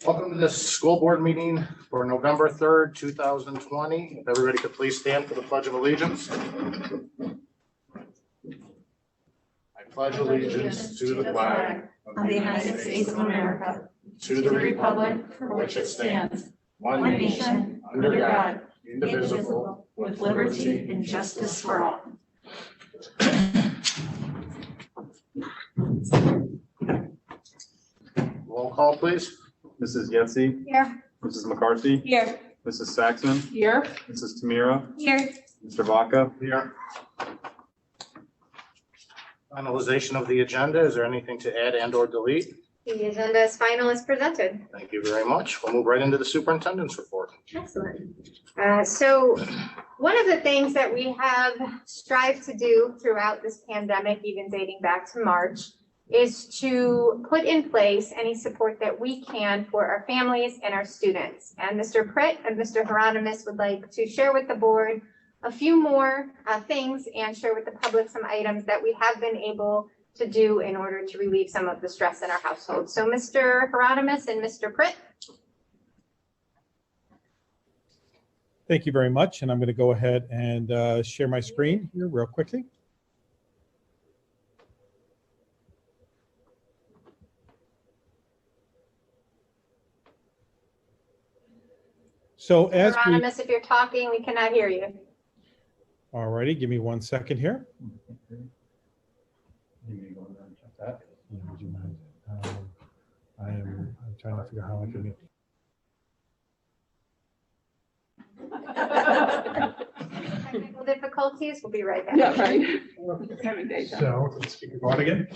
Welcome to this school board meeting for November 3rd, 2020. If everybody could please stand for the Pledge of Allegiance. I pledge allegiance to the flag of the United States of America, to the republic for which it stands, one nation, under God, indivisible, with liberty and justice for all. Roll call, please. Mrs. Yetsey. Here. Mrs. McCarthy. Here. Mrs. Saxon. Here. Mrs. Tamira. Here. Mr. Vaca. Here. Finalization of the agenda. Is there anything to add and or delete? The agenda is final as presented. Thank you very much. We'll move right into the superintendent's report. Excellent. So one of the things that we have strived to do throughout this pandemic, even dating back to March, is to put in place any support that we can for our families and our students. And Mr. Pritt and Mr. Hieronymus would like to share with the board a few more things and share with the public some items that we have been able to do in order to relieve some of the stress in our household. So Mr. Hieronymus and Mr. Pritt. Thank you very much. And I'm going to go ahead and share my screen here real quickly. So as Hieronymus, if you're talking, we cannot hear you. All righty, give me 1 second here. Would you mind? I'm trying to figure out how I can. Technical difficulties, we'll be right back. Yeah, right. Having data. So let's speak about again.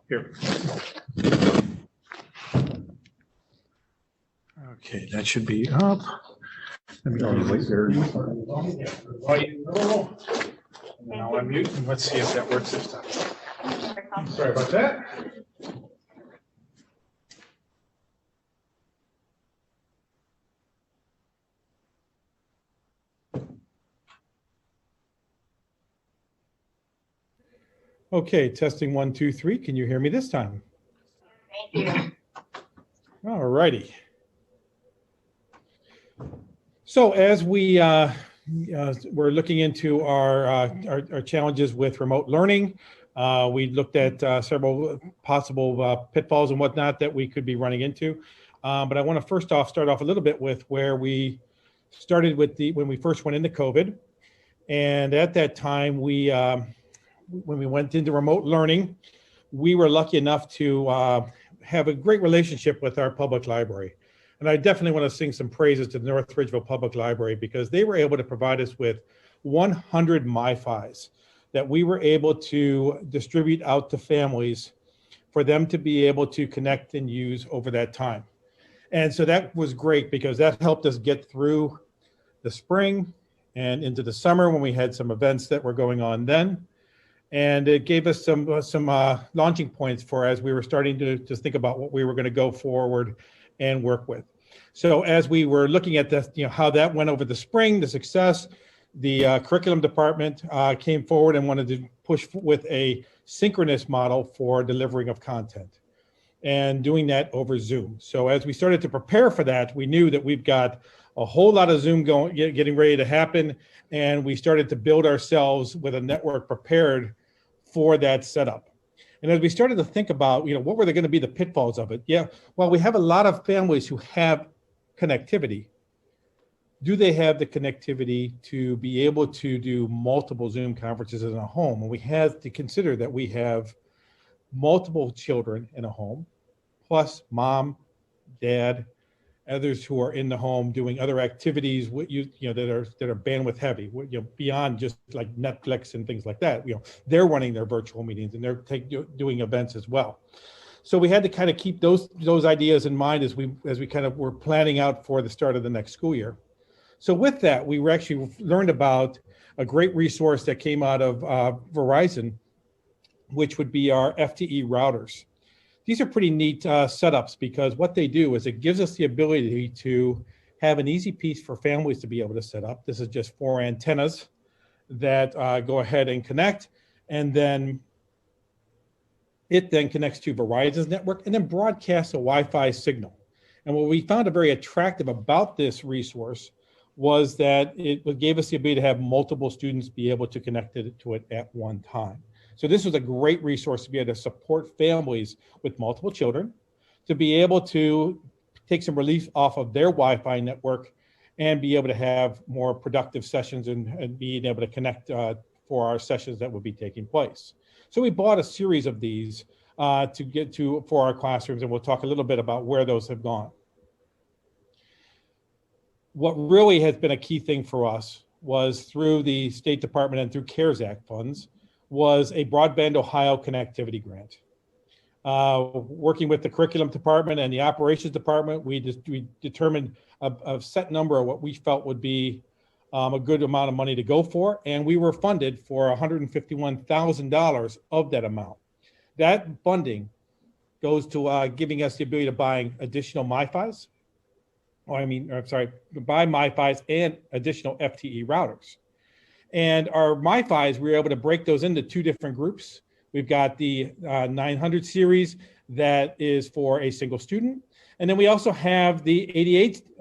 Here. Okay, that should be up. Let me wait there. Now unmute and let's see if that works this time. Sorry about that. Okay, testing 1, 2, 3. Can you hear me this time? Thank you. All righty. So as we're looking into our challenges with remote learning, we looked at several possible pitfalls and whatnot that we could be running into. But I want to first off start off a little bit with where we started with when we first went into COVID. And at that time, when we went into remote learning, we were lucky enough to have a great relationship with our public library. And I definitely want to sing some praises to the North Ridgeville Public Library because they were able to provide us with 100 MiFis that we were able to distribute out to families for them to be able to connect and use over that time. And so that was great because that helped us get through the spring and into the summer when we had some events that were going on then. And it gave us some launching points for as we were starting to just think about what we were going to go forward and work with. So as we were looking at the, how that went over the spring, the success, the curriculum department came forward and wanted to push with a synchronous model for delivering of content and doing that over Zoom. So as we started to prepare for that, we knew that we've got a whole lot of Zoom getting ready to happen. And we started to build ourselves with a network prepared for that setup. And as we started to think about, what were going to be the pitfalls of it? Yeah, well, we have a lot of families who have connectivity. Do they have the connectivity to be able to do multiple Zoom conferences in a home? And we have to consider that we have multiple children in a home, plus mom, dad, others who are in the home doing other activities that are bandwidth heavy, beyond just like Netflix and things like that. They're running their virtual meetings and they're doing events as well. So we had to kind of keep those ideas in mind as we kind of were planning out for the start of the next school year. So with that, we were actually learned about a great resource that came out of Verizon, which would be our FTE routers. These are pretty neat setups because what they do is it gives us the ability to have an easy piece for families to be able to set up. This is just 4 antennas that go ahead and connect. And then It then connects to Verizon's network and then broadcasts a Wi-Fi signal. And what we found very attractive about this resource was that it gave us the ability to have multiple students be able to connect to it at one time. So this was a great resource to be able to support families with multiple children, to be able to take some relief off of their Wi-Fi network and be able to have more productive sessions and being able to connect for our sessions that would be taking place. So we bought a series of these for our classrooms, and we'll talk a little bit about where those have gone. What really has been a key thing for us was through the State Department and through CARES Act funds was a Broadband Ohio connectivity grant. Working with the curriculum department and the operations department, we determined a set number of what we felt would be a good amount of money to go for, and we were funded for $151,000 of that amount. That funding goes to giving us the ability to buy additional MiFis, buy MiFis and additional FTE routers. And our MiFis, we were able to break those into two different groups. We've got the 900 series that is for a single student. And then we also have the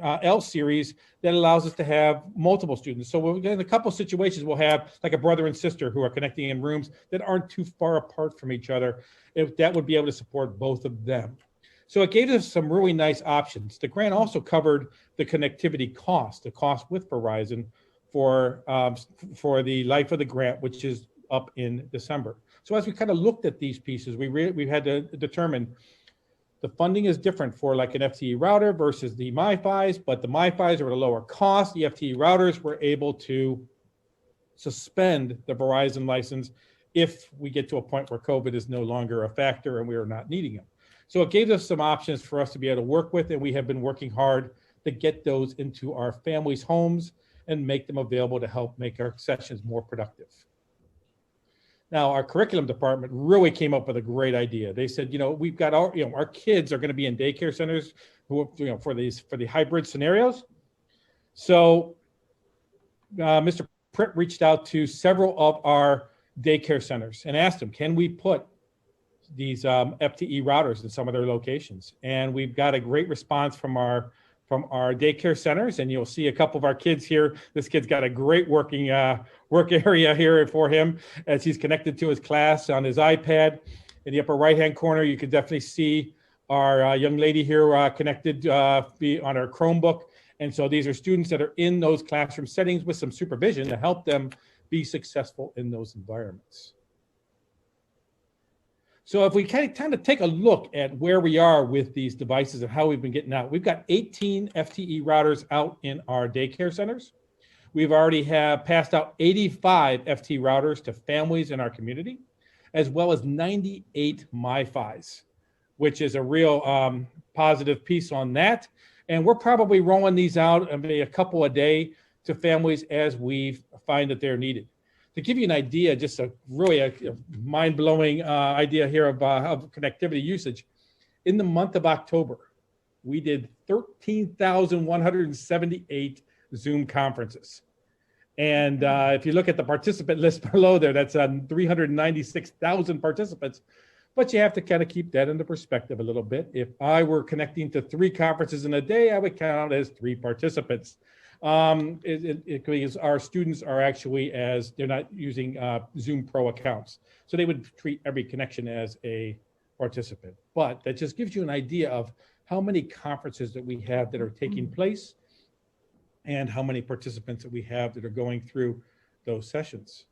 88L series that allows us to have multiple students. So in a couple of situations, we'll have like a brother and sister who are connecting in rooms that aren't too far apart from each other. That would be able to support both of them. So it gave us some really nice options. The grant also covered the connectivity cost, the cost with Verizon for the life of the grant, which is up in December. So as we kind of looked at these pieces, we had to determine the funding is different for like an FTE router versus the MiFis, but the MiFis are at a lower cost. The FTE routers were able to suspend the Verizon license if we get to a point where COVID is no longer a factor and we are not needing them. So it gave us some options for us to be able to work with, and we have been working hard to get those into our families' homes and make them available to help make our sessions more productive. Now, our curriculum department really came up with a great idea. They said, we've got our kids are going to be in daycare centers for the hybrid scenarios. So Mr. Pritt reached out to several of our daycare centers and asked them, can we put these FTE routers in some of their locations? And we've got a great response from our daycare centers, and you'll see a couple of our kids here. This kid's got a great work area here for him as he's connected to his class on his iPad. In the upper right-hand corner, you can definitely see our young lady here connected on her Chromebook. And so these are students that are in those classroom settings with some supervision to help them be successful in those environments. So if we kind of take a look at where we are with these devices and how we've been getting out, we've got 18 FTE routers out in our daycare centers. We've already passed out 85 FTE routers to families in our community, as well as 98 MiFis, which is a real positive piece on that. And we're probably rolling these out a couple a day to families as we find that they're needed. To give you an idea, just a mind-blowing idea here of connectivity usage, in the month of October, we did 13,178 Zoom conferences. And if you look at the participant list below there, that's 396,000 participants. But you have to kind of keep that into perspective a little bit. If I were connecting to 3 conferences in a day, I would count as 3 participants. Because our students are actually they're not using Zoom Pro accounts. So they would treat every connection as a participant. But that just gives you an idea of how many conferences that we have that are taking place and how many participants that we have that are going through those sessions.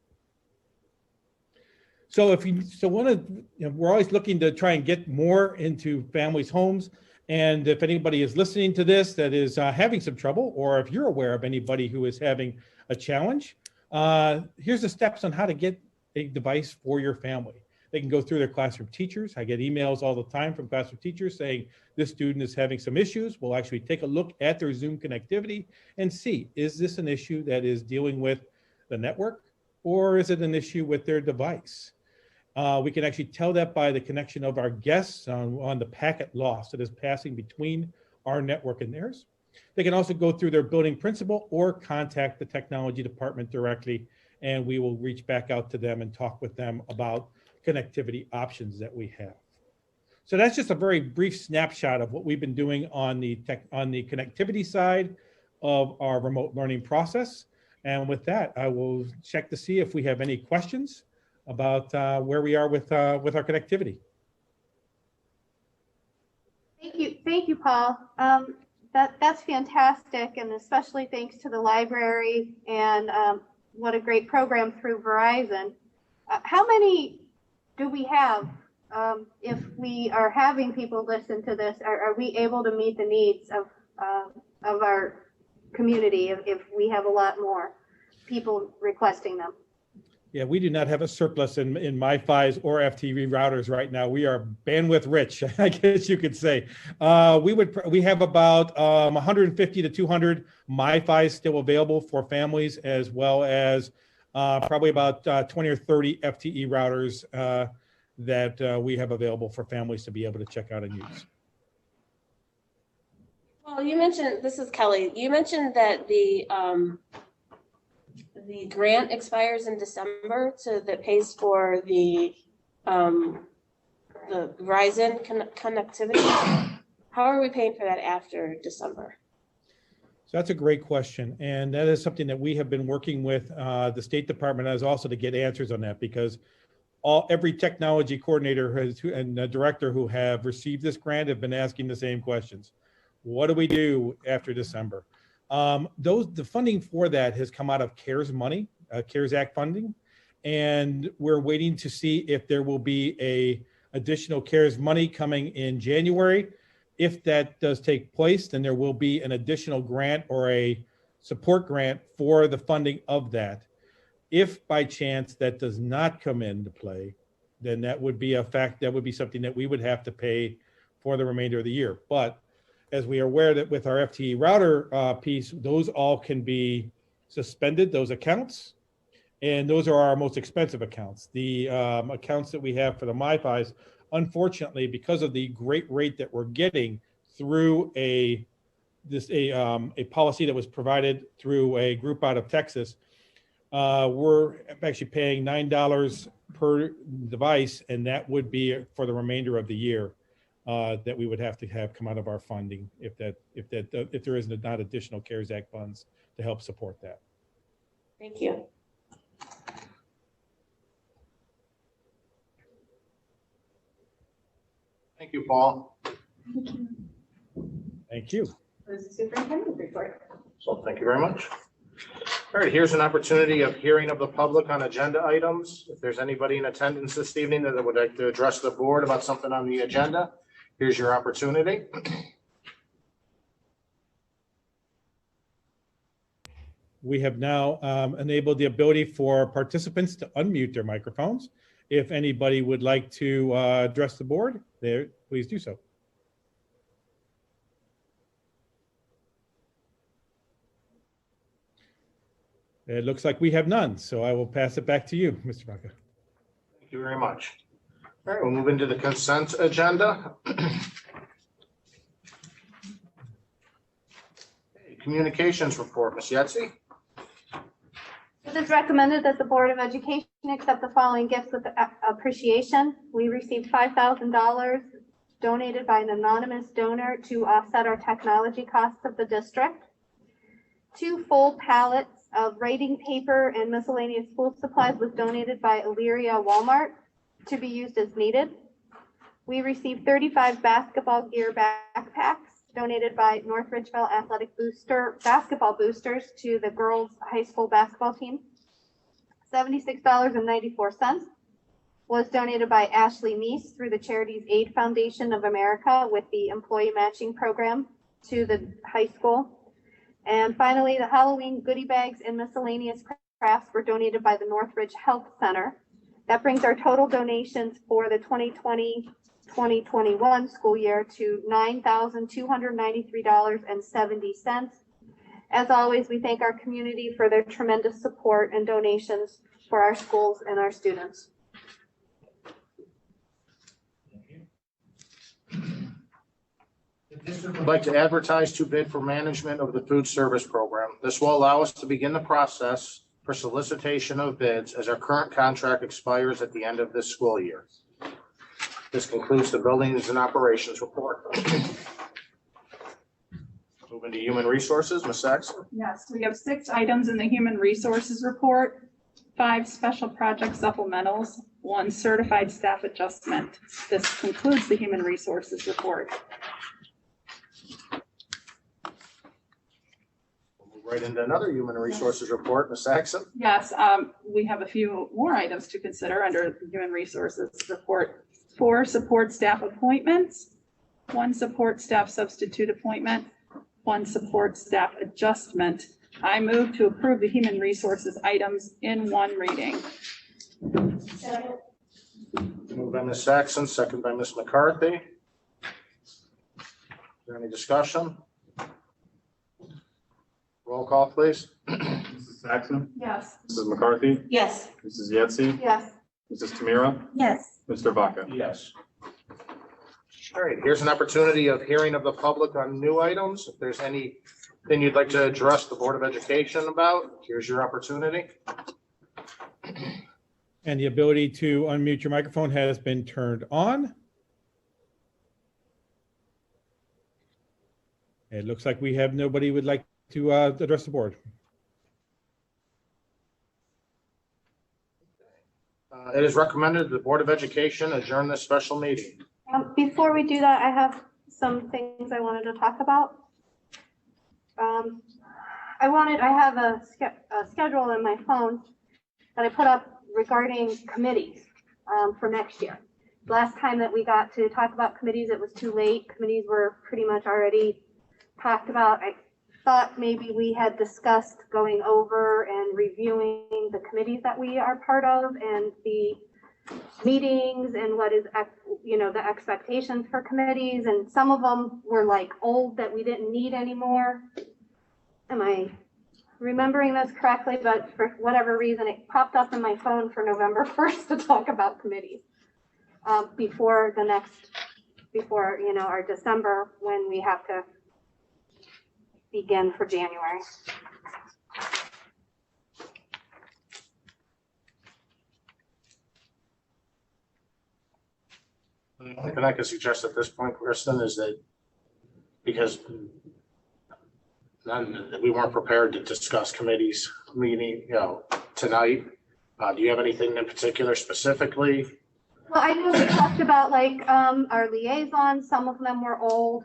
So we're always looking to try and get more into families' homes. And if anybody is listening to this that is having some trouble, or if you're aware of anybody who is having a challenge, here's the steps on how to get a device for your family. They can go through their classroom teachers. I get emails all the time from classroom teachers saying this student is having some issues. We'll actually take a look at their Zoom connectivity and see, is this an issue that is dealing with the network, or is it an issue with their device? We can actually tell that by the connection of our guests on the packet loss that is passing between our network and theirs. They can also go through their building principal or contact the technology department directly, and we will reach back out to them and talk with them about connectivity options that we have. So that's just a very brief snapshot of what we've been doing on the connectivity side of our remote learning process. And with that, I will check to see if we have any questions about where we are with our connectivity. Thank you, Paul. That's fantastic, and especially thanks to the library and what a great program through Verizon. How many do we have? If we are having people listen to this, are we able to meet the needs of our community if we have a lot more people requesting them? Yeah, we do not have a surplus in MiFi's or FTV routers right now. We are bandwidth rich, I guess you could say. We have about 150 to 200 MiFis still available for families, as well as probably about 20 or 30 FTE routers that we have available for families to be able to check out and use. Well, you mentioned, this is Kelly, you mentioned that the grant expires in December, so that pays for the Verizon connectivity. How are we paying for that after December? So that's a great question. And that is something that we have been working with the State Department as also to get answers on that, because every technology coordinator and director who have received this grant have been asking the same questions. What do we do after December? The funding for that has come out of CARES money, CARES Act funding, and we're waiting to see if there will be a additional CARES money coming in January. If that does take place, then there will be an additional grant or a support grant for the funding of that. If by chance that does not come into play, then that would be something that we would have to pay for the remainder of the year. But as we are aware that with our FTE router piece, those all can be suspended, those accounts, and those are our most expensive accounts. The accounts that we have for the MiFis, unfortunately, because of the great rate that we're getting through a policy that was provided through a group out of Texas, we're actually paying $9 per device, and that would be for the remainder of the year. That we would have to have come out of our funding if there is not additional CARES Act funds to help support that. Thank you. Thank you, Paul. Thank you. There's a superintendent report. So thank you very much. All right, here's an opportunity of hearing of the public on agenda items. If there's anybody in attendance this evening that would like to address the board about something on the agenda, here's your opportunity. We have now enabled the ability for participants to unmute their microphones. If anybody would like to address the board, please do so. It looks like we have none, so I will pass it back to you, Mr. Baca. Thank you very much. All right, we'll move into the consent agenda. Communications report, Ms. Yetsey. It is recommended that the Board of Education accept the following gifts with appreciation. We received $5,000 donated by an anonymous donor to offset our technology costs of the district. 2 full pallets of writing paper and miscellaneous school supplies was donated by Elyria Walmart to be used as needed. We received 35 basketball gear backpacks donated by North Ridgeville Athletic basketball boosters to the girls high school basketball team. $76.94 was donated by Ashley Meese through the Charities Aid Foundation of America with the employee matching program to the high school. And finally, the Halloween goodie bags and miscellaneous crafts were donated by the Northridge Health Center. That brings our total donations for the 2020-2021 school year to $9,293.70. As always, we thank our community for their tremendous support and donations for our schools and our students. I'd like to advertise to bid for management of the food service program. This will allow us to begin the process for solicitation of bids as our current contract expires at the end of this school year. This concludes the buildings and operations report. Moving to human resources, Ms. Saxon. Yes, we have 6 items in the human resources report, 5 special project supplementals, 1 certified staff adjustment. This concludes the human resources report. We'll move right into another human resources report, Ms. Saxon. Yes, we have a few more items to consider under the human resources report. 4 support staff appointments, 1 support staff substitute appointment, 1 support staff adjustment. I move to approve the human resources items in 1 reading. Moved by Ms. Saxon, second by Ms. McCarthy. Is there any discussion? Roll call, please. Mrs. Saxon, Yes. Mrs. McCarthy, Yes. Mrs. Yetsey, Yes. Mrs. Tamira, Yes. Mr. Vaca. Yes. All right, here's an opportunity of hearing of the public on new items. If there's anything you'd like to address the Board of Education about, here's your opportunity. And the ability to unmute your microphone has been turned on. It looks like we have nobody who would like to address the board. It is recommended the Board of Education adjourn this special meeting. Before we do that, I have some things I wanted to talk about. I have a schedule in my phone that I put up regarding committees for next year. Last time that we got to talk about committees, it was too late. Committees were pretty much already talked about. I thought maybe we had discussed going over and reviewing the committees that we are part of and the meetings and what is, the expectations for committees. And some of them were like old that we didn't need anymore. Am I remembering this correctly? But for whatever reason, it popped up in my phone for November 1st to talk about committees before our December, when we have to begin for January. The only thing I could suggest at this point, Kristen, is that because we weren't prepared to discuss committees meeting, tonight. Do you have anything in particular specifically? Well, I know we talked about our liaisons. Some of them were old.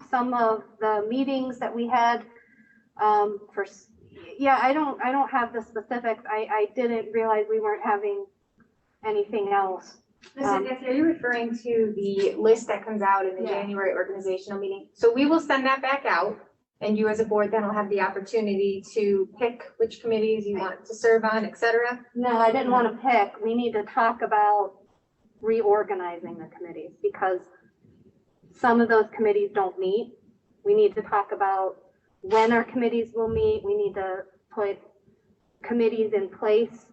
Some of the meetings that we had I don't have the specifics. I didn't realize we weren't having anything else. Mrs. Nancy, are you referring to the list that comes out in the Yeah. January organizational meeting? So we will send that back out, and you as a board then will have the opportunity to pick which committees you want to serve on, et cetera. No, I didn't want to pick. We need to talk about reorganizing the committees because some of those committees don't meet. We need to talk about when our committees will meet. We need to put committees in place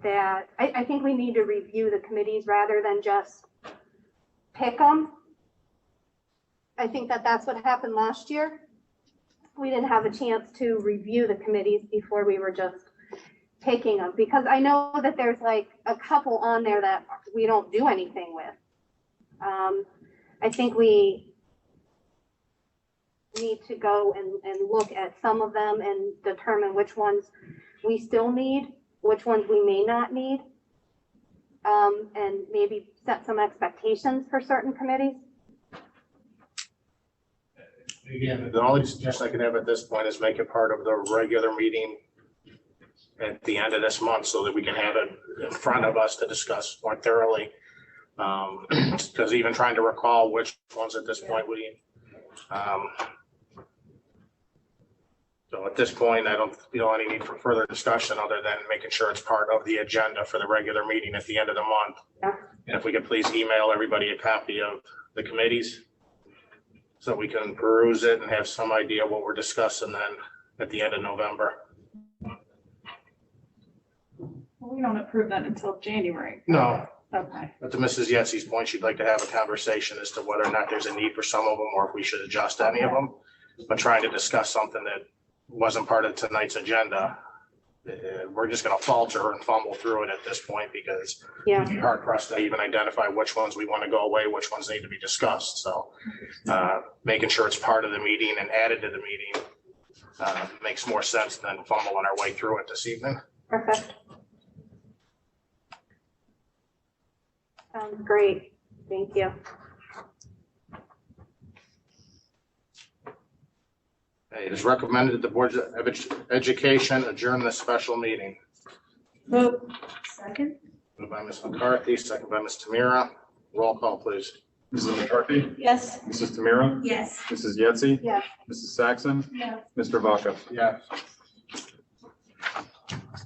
that I think we need to review the committees rather than just pick them. I think that that's what happened last year. We didn't have a chance to review the committees before we were just picking them, because I know that there's like a couple on there that we don't do anything with. I think we need to go and look at some of them and determine which ones we still need, which ones we may not need, and maybe set some expectations for certain committees. Again, the only suggestion I can have at this point is make it part of the regular meeting at the end of this month so that we can have it in front of us to discuss more thoroughly. Because even trying to recall which ones at this point so at this point, I don't feel any need for further discussion other than making sure it's part of the agenda for the regular meeting at the end of the month. Yeah. And if we could please email everybody a copy of the committees so we can peruse it and have some idea what we're discussing then at the end of November. Well, we don't approve that until January. No, Okay. but to Mrs. Yetsey's point, she'd like to have a conversation as to whether or not there's a need for some of them or if we should adjust any of them. But trying to discuss something that wasn't part of tonight's agenda we're just gonna falter and fumble through it at this point because Yeah. we'd be hard pressed to even identify which ones we want to go away, which ones need to be discussed. So making sure it's part of the meeting and added to the meeting makes more sense than fumbling our way through it this evening. Perfect. Sounds great. Thank you. It is recommended that the Board of Education adjourn this special meeting. Vote. Second? Moved by Ms. McCarthy, second by Ms. Tamira. Roll call, please. Mrs. McCarthy? Yes. Mrs. Tamira? Yes. Mrs. Yetsey? Yes. Mrs. Saxon? Yes. Mr. Vaca? Yes.